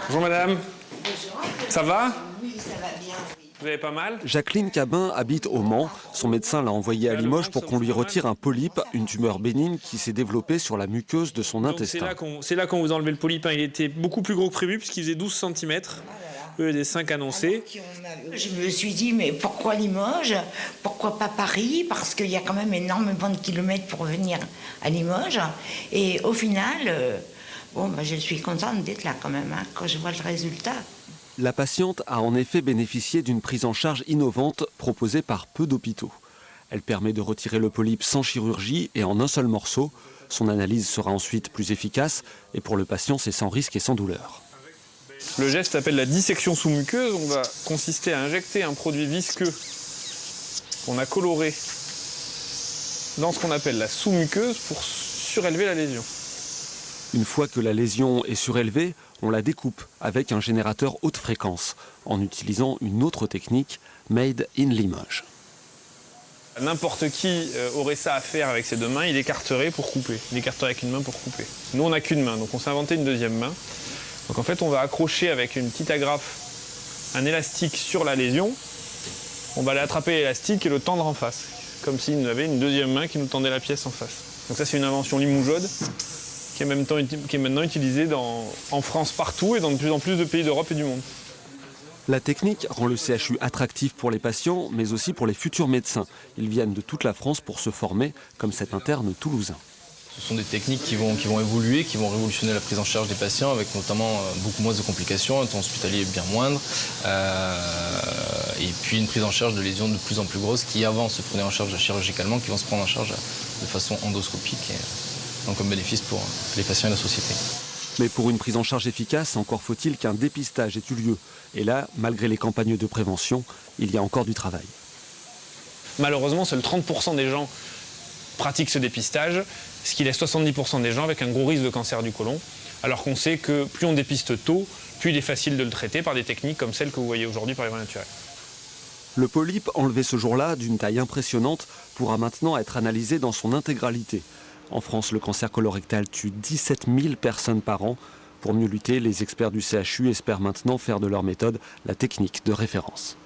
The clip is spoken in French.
Bonjour madame. Bonjour. Ça va? Oui, ça va bien, oui. Vous avez pas mal? Jacqueline Cabin habite au Mans. Son médecin l'a envoyée à Limoges pour qu'on lui retire un polype, une tumeur bénigne qui s'est développée sur la muqueuse de son Donc intestin. c'est là qu'on vous a enlevé le polype. Il était beaucoup plus gros que prévu puisqu'il faisait 12 cm. Eux, des 5 annoncés. Je me suis dit, mais pourquoi Limoges? Pourquoi pas Paris? Parce qu'il y a quand même énormément de kilomètres pour venir à Limoges. Et au final, je suis contente d'être là quand même, hein, quand je vois le résultat. La patiente a en effet bénéficié d'une prise en charge innovante proposée par peu d'hôpitaux. Elle permet de retirer le polype sans chirurgie et en un seul morceau. Son analyse sera ensuite plus efficace et pour le patient, c'est sans risque et sans douleur. Le geste s'appelle la dissection sous muqueuse. On va consister à injecter un produit visqueux qu'on a coloré dans ce qu'on appelle la sous-muqueuse pour surélever la lésion. Une fois que la lésion est surélevée, on la découpe avec un générateur haute fréquence en utilisant une autre technique made in Limoges. N'importe qui aurait ça à faire avec ses deux mains, il écarterait pour couper. Il écarterait avec une main pour couper. Nous, on n'a qu'une main, donc on s'est inventé une deuxième main. Donc en fait, on va accrocher avec une petite agrafe un élastique sur la lésion. On va aller attraper l'élastique et le tendre en face, comme s'il avait une deuxième main qui nous tendait la pièce en face. Donc ça, c'est une invention limougeaude qui est maintenant utilisée en France partout et dans de plus en plus de pays d'Europe et du monde. La technique rend le CHU attractif pour les patients, mais aussi pour les futurs médecins. Ils viennent de toute la France pour se former, comme cet interne toulousain. Ce sont des techniques qui vont évoluer, qui vont révolutionner la prise en charge des patients, avec notamment beaucoup moins de complications, un temps hospitalier bien moindre, et puis une prise en charge de lésions de plus en plus grosses qui avant se prenaient en charge chirurgicalement, qui vont se prendre en charge de façon endoscopique, et donc un bénéfice pour les patients et la société. Mais pour une prise en charge efficace, encore faut-il qu'un dépistage ait eu lieu. Et là, malgré les campagnes de prévention, il y a encore du travail. Malheureusement, seuls 30% des gens pratiquent ce dépistage, ce qui laisse 70% des gens avec un gros risque de cancer du côlon, alors qu'on sait que plus on dépiste tôt, plus il est facile de le traiter par des techniques comme celles que vous voyez aujourd'hui par les voies naturelles. Le polype enlevé ce jour-là, d'une taille impressionnante, pourra maintenant être analysé dans son intégralité. En France, le cancer colorectal tue 17 000 personnes par an. Pour mieux lutter, les experts du CHU espèrent maintenant faire de leur méthode la technique de référence.